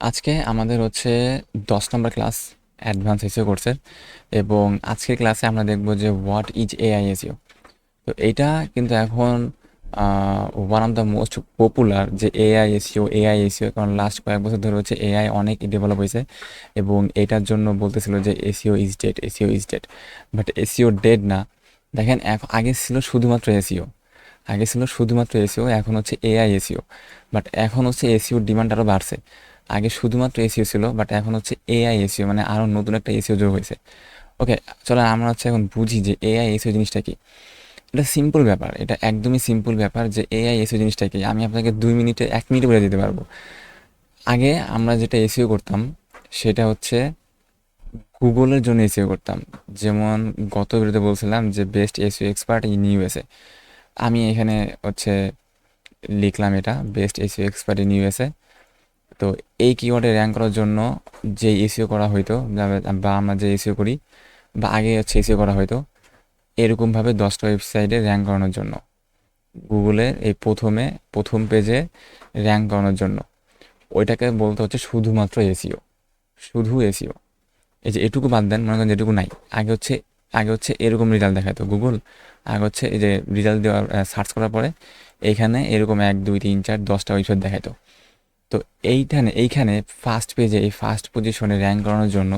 আজকে আমাদের হচ্ছে 10 নম্বর ক্লাস অ্যাডভান্স এসইও কোর্সের। এবং আজকের ক্লাসে আমরা দেখব যে হোয়াট ইজ এআই এসইও। তো এইটা কিন্তু এখন one of the most popular যে এআই এসইও, কারণ লাস্ট কয়েক বছর ধরে হচ্ছে এআই অনেক ডেভেলপ হয়েছে এবং এটার জন্য বলতেছিল যে SEO is dead. But SEO dead না। দেখেন আগে ছিল শুধুমাত্র এসইও, এখন হচ্ছে এআই এসইও। বাট এখন হচ্ছে এসইওর ডিমান্ড আরও বাড়ছে। আগে শুধুমাত্র এসইও ছিল, বাট এখন হচ্ছে এআই এসইও, মানে আরও নতুন একটা এসইও যোগ হয়েছে। ওকে, চলো আমরা হচ্ছে এখন বুঝি যে এআই এসইও জিনিসটা কি। এটা সিম্পল ব্যাপার, এটা একদমই সিম্পল ব্যাপার যে এআই এসইও জিনিসটা কি আমি আপনাকে 2 মিনিটে 1 মিনিটে বলে দিতে পারবো। আগে আমরা যেটা এসইও করতাম সেটা হচ্ছে গুগলের জন্য এসইও করতাম। যেমন গত ভিডিওতে বলছিলাম যে best SEO expert in USA. আমি এখানে হচ্ছে লিখলাম এটা best SEO expert in USA. তো এই কিওয়ার্ডে র্যাঙ্ক করার জন্য যে এসইও করা হইতো বা আমরা যে এসইও করি বা আগে হচ্ছে এসইও করা হয়তো এরকমভাবে 10টা ওয়েবসাইটে র্যাঙ্ক করানোর জন্য, গুগলের এই প্রথম পেজে র্যাঙ্ক করানোর জন্য, ওইটাকে বলতে হচ্ছে শুধুমাত্র এসইও, শুধু এসইও। এই যে এটুকু বাদ দেন, মনে করেন যেটুকু নাই। আগে হচ্ছে এরকম রেজাল্ট দেখাতো গুগল। আগে হচ্ছে এই যে রেজাল্ট দেওয়ার সার্চ করার পরে এইখানে এরকম 1 2 3 4 10টা ওয়েবসাইট দেখাতো। তো এইখানে ফার্স্ট পেজে এই ফার্স্ট পজিশনে র্যাঙ্ক করানোর জন্য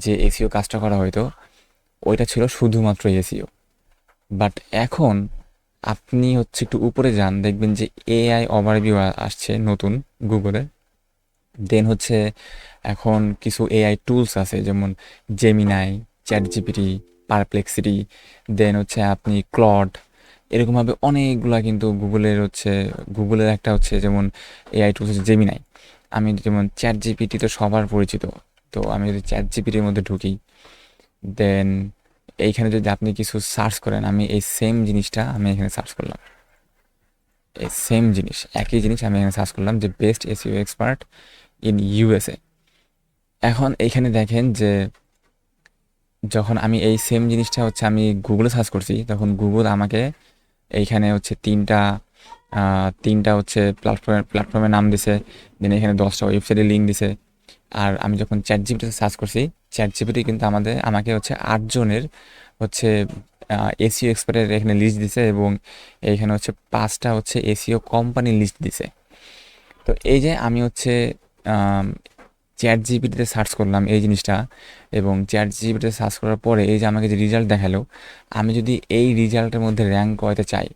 যে এসইও কাজটা করা হয়তো ওইটা ছিল শুধুমাত্র এসইও। বাট এখন আপনি হচ্ছে একটু উপরে যান, দেখবেন যে এআই ওভারভিউ আসছে নতুন গুগলে। দেন হচ্ছে এখন কিছু এআই টুলস আছে, যেমন জেমিনাই, চ্যাট জিপিটি, পারপ্লেক্সিটি, দেন হচ্ছে আপনি ক্লড, এরকমভাবে অনেকগুলা কিন্তু গুগলের একটা হচ্ছে যেমন এআই টুলস হচ্ছে জেমিনাই। আমি যেমন চ্যাট জিপিটি তো সবার পরিচিত। তো আমি যদি চ্যাট জিপিটির মধ্যে ঢুকি, দেন এইখানে যদি আপনি কিছু সার্চ করেন, আমি এই সেম জিনিসটা আমি এখানে সার্চ করলাম, এই সেম জিনিস একই জিনিস আমি এখানে সার্চ করলাম যে best SEO expert in USA. এখন এইখানে দেখেন যে যখন আমি এই সেম জিনিসটা হচ্ছে আমি গুগলে সার্চ করছি, তখন গুগল আমাকে এইখানে হচ্ছে তিনটা হচ্ছে প্ল্যাটফর্মের নাম দিছে। দেন এখানে 10টা ওয়েবসাইটের লিঙ্ক দিছে। আর আমি যখন চ্যাট জিপিটিতে সার্চ করছি, চ্যাট জিপিটি কিন্তু আমাকে হচ্ছে 8 জনের হচ্ছে এসইও এক্সপার্টের এখানে লিস্ট দিছে এবং এইখানে হচ্ছে 5টা হচ্ছে এসইও কোম্পানির লিস্ট দিছে। তো এই যে আমি হচ্ছে চ্যাট জিপিটিতে সার্চ করলাম এই জিনিসটা, এবং চ্যাট জিপিটিতে সার্চ করার পরে এই যে আমাকে যে রেজাল্ট দেখালো, আমি যদি এই রেজাল্টের মধ্যে র্যাঙ্ক করাতে চাই,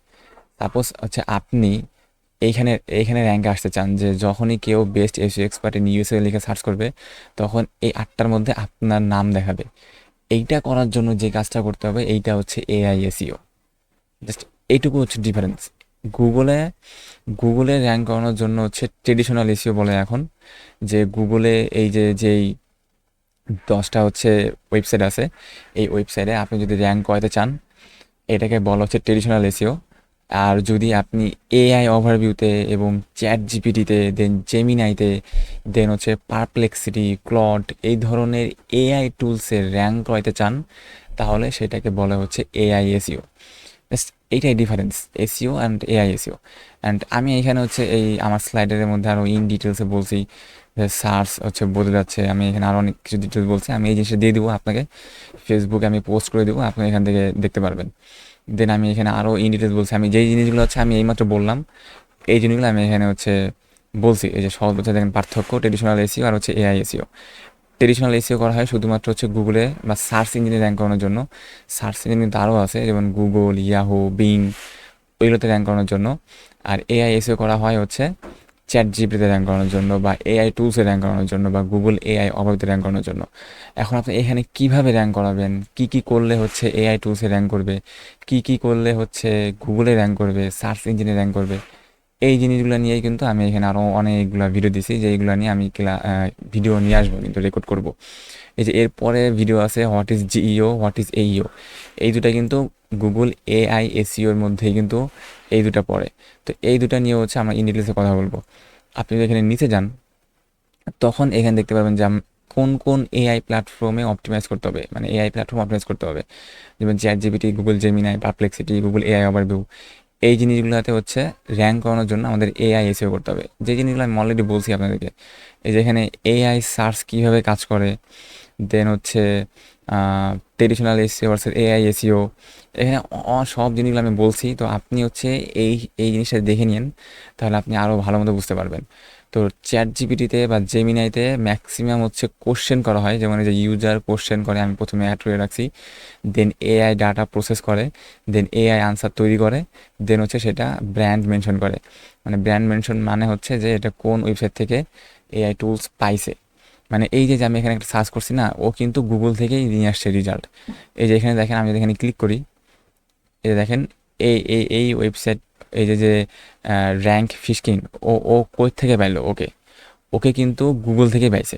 সাপোজ হচ্ছে আপনি এইখানে এইখানে র্যাঙ্কে আসতে চান, যে যখনই কেউ best SEO expert in USA লিখে সার্চ করবে তখন এই 8টার মধ্যে আপনার নাম দেখাবে। এইটা করার জন্য যে কাজটা করতে হবে এইটা হচ্ছে এআই এসইও। জাস্ট এইটুকু হচ্ছে ডিফারেন্স। গুগলে গুগলে র্যাঙ্ক করানোর জন্য হচ্ছে ট্রেডিশনাল এসইও বলে এখন, যে গুগলে এই যেই 10টা হচ্ছে ওয়েবসাইট আছে, এই ওয়েবসাইটে আপনি যদি র্যাঙ্ক করাতে চান এটাকে বলা হচ্ছে ট্রেডিশনাল এসইও। আর যদি আপনি এআই ওভারভিউতে এবং চ্যাট জিপিটিতে, দেন জেমিনাইতে, দেন হচ্ছে পারপ্লেক্সিটি, ক্লড, এই ধরনের এআই টুলসের র্যাঙ্ক করাতে চান, তাহলে সেটাকে বলা হচ্ছে এআই এসইও। জাস্ট এইটাই difference, SEO and AI SEO. And আমি এখানে হচ্ছে এই আমার স্লাইডের মধ্যে আরও ইন ডিটেলসে বলছি যে সার্চ হচ্ছে বোঝা যাচ্ছে, আমি এখানে আরও অনেক কিছু ডিটেলস বলছি, আমি এই জিনিসটা দিয়ে দেবো আপনাকে, ফেসবুকে আমি পোস্ট করে দেবো, আপনি এখান থেকে দেখতে পারবেন। দেন আমি এখানে আরও ইন ডিটেলস বলছি, আমি যেই জিনিসগুলো হচ্ছে আমি এইমাত্র বললাম এই জিনিসগুলো আমি এখানে হচ্ছে বলছি। এই যে সহজ হচ্ছে দেখেন পার্থক্য ট্রেডিশনাল এসইও আর হচ্ছে এআই এসইও। ট্রেডিশনাল এসইও করা হয় শুধুমাত্র হচ্ছে গুগলে বা সার্চ ইঞ্জিনে র্যাঙ্ক করানোর জন্য। সার্চ ইঞ্জিন কিন্তু আরও আছে, যেমন গুগল, ইয়াহু, বিং, ওইগুলোতে র্যাঙ্ক করানোর জন্য। আর এআই এসইও করা হয় হচ্ছে চ্যাট জিপিটিতে র্যাঙ্ক করানোর জন্য, বা এআই টুলসে র্যাঙ্ক করানোর জন্য, বা গুগল এআই ওভারভিউতে র্যাঙ্ক করানোর জন্য। এখন আপনি এখানে কিভাবে র্যাঙ্ক করাবেন, কি কি করলে হচ্ছে এআই টুলসে র্যাঙ্ক করবে, কি কি করলে হচ্ছে গুগলে র্যাঙ্ক করবে, সার্চ ইঞ্জিনে র্যাঙ্ক করবে, এই জিনিসগুলো নিয়েই কিন্তু আমি এখানে আরও অনেকগুলো ভিডিও দিছি, যেইগুলো নিয়ে আমি ভিডিও নিয়ে আসবো, কিন্তু রেকর্ড করব। এই যে এরপরে ভিডিও আছে what is GIO, what is EIO, এই দুটা কিন্তু গুগল এআই এসইওর মধ্যেই কিন্তু এই দুটা পড়ে। তো এই দুটা নিয়ে হচ্ছে আমরা ইন ডিটেলসে কথা বলবো। আপনি যদি এখানে নিচে যান, তখন এখানে দেখতে পারবেন যে কোন কোন এআই প্ল্যাটফর্মে অপটিমাইজ করতে হবে, মানে এআই প্ল্যাটফর্ম অপটিমাইজ করতে হবে। যেমন chat GPT, Google Gemini, Perplexity, Google AI overview, এই জিনিসগুলোতে হচ্ছে র্যাঙ্ক করানোর জন্য আমাদের এআই এসিও করতে হবে। যে জিনিসগুলো আমি অলরেডি বলছি আপনাদেরকে, এই যেখানে এআই সার্চ কীভাবে কাজ করে, দেন হচ্ছে traditional SEO versus AI SEO, এখানে সব জিনিসগুলো আমি বলছি। তো আপনি হচ্ছে এই এই জিনিসটা দেখে নিন, তাহলে আপনি আরও ভালো মতো বুঝতে পারবেন। তো চ্যাট জিপিটিতে বা জেমিনাইতে ম্যাক্সিমাম হচ্ছে কোশ্চেন করা হয়, যেমন এই যে ইউজার কোশ্চেন করে, আমি প্রথমে অ্যাড করে রাখছি, দেন এআই ডাটা প্রসেস করে, দেন এআই আনসার তৈরি করে, দেন হচ্ছে সেটা ব্র্যান্ড মেনশন করে। মানে ব্র্যান্ড মেনশন মানে হচ্ছে যে এটা কোন ওয়েবসাইট থেকে এআই টুলস পাইছে। মানে এই যে আমি এখানে একটা সার্চ করছি না, ও কিন্তু গুগল থেকেই নিয়ে আসছে রেজাল্ট। এই যে এখানে দেখেন, আমি যদি এখানে ক্লিক করি, এই যে দেখেন এই এই এই ওয়েবসাইট, এই যে যে র্যাঙ্ক ফিশকিং, ও ও কই থেকে পাইলো? ওকে, ওকে কিন্তু গুগল থেকে পাইছে,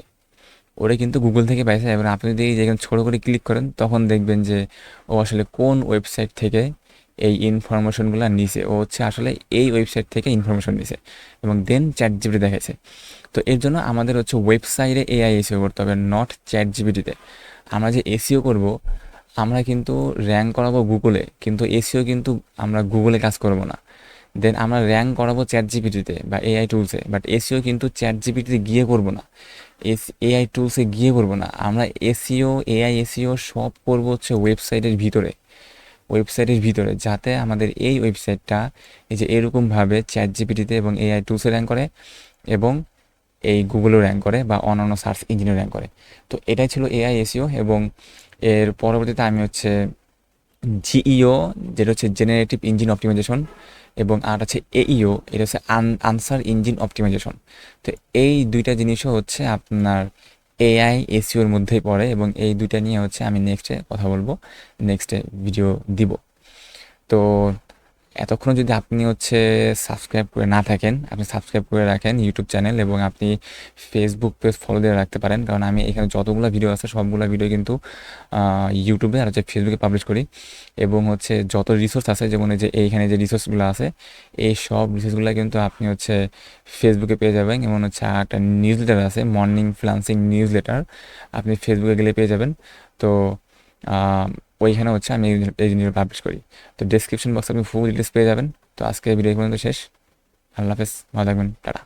ওরে কিন্তু গুগল থেকে পাইছে। এবার আপনি যদি এই যেখানে ছোটো করে ক্লিক করেন, তখন দেখবেন যে ও আসলে কোন ওয়েবসাইট থেকে এই ইনফরমেশনগুলো নিছে। ও হচ্ছে আসলে এই ওয়েবসাইট থেকে ইনফরমেশন নিছে এবং দেন চ্যাট জিপিটি দেখাইছে। তো এর জন্য আমাদের হচ্ছে ওয়েবসাইটে এআই এসিও করতে হবে, নট চ্যাট জিপিটিতে। আমরা যে এসিও করব, আমরা কিন্তু র্যাঙ্ক করাবো গুগলে, কিন্তু এসিও কিন্তু আমরা গুগলে কাজ করব না। দেন আমরা র্যাঙ্ক করাবো চ্যাট জিপিটিতে বা এআই টুলসে, বাট এসিও কিন্তু চ্যাট জিপিটিতে গিয়ে করব না, এআই টুলসে গিয়ে করব না। আমরা এসিও, এআই এসিও সব করব হচ্ছে ওয়েবসাইটের ভিতরে, ওয়েবসাইটের ভিতরে, যাতে আমাদের এই ওয়েবসাইটটা এই যে এরকমভাবে চ্যাট জিপিটিতে এবং এআই টুলসে র্যাঙ্ক করে এবং এই গুগলও র্যাঙ্ক করে বা অন্যান্য সার্চ ইঞ্জিনও র্যাঙ্ক করে। তো এটাই ছিল এআই এসিও। এবং এর পরবর্তীতে আমি হচ্ছে জিইও, যেটা হচ্ছে জেনারেটিভ ইঞ্জিন অপটিমাইজেশন, এবং আর আছে এইও, এটা হচ্ছে আনসার ইঞ্জিন অপটিমাইজেশন। তো এই দুইটা জিনিসও হচ্ছে আপনার এআই এসিওর মধ্যেই পড়ে, এবং এই দুইটা নিয়ে হচ্ছে আমি নেক্সটে কথা বলবো, নেক্সটে ভিডিও দিব। তো এতক্ষণ যদি আপনি হচ্ছে সাবস্ক্রাইব করে না থাকেন, আপনি সাবস্ক্রাইব করে রাখেন ইউটিউব চ্যানেল, এবং আপনি ফেসবুক পেজ ফলো দিয়ে রাখতে পারেন, কারণ আমি এখানে যতগুলো ভিডিও আছে সবগুলো ভিডিও কিন্তু ইউটিউবে আর হচ্ছে ফেসবুকে পাবলিশ করি। এবং হচ্ছে যত রিসোর্স আছে, যেমন এই যে এইখানে যে রিসোর্সগুলো আছে, এই সব রিসোর্সগুলো কিন্তু আপনি হচ্ছে ফেসবুকে পেয়ে যাবেন। এবং হচ্ছে একটা নিউজ লেটার আছে, মর্নিং ফ্রিল্যান্সিং নিউজ লেটার, আপনি ফেসবুকে গেলে পেয়ে যাবেন। তো ওইখানে হচ্ছে আমি এই জিনিসগুলো পাবলিশ করি। তো ডেসক্রিপশন বক্সে আপনি ফুল ডিটেলস পেয়ে যাবেন। তো আজকে ভিডিও পর্যন্ত শেষ। আল্লাহ হাফেজ, ভালো থাকবেন, টাটা।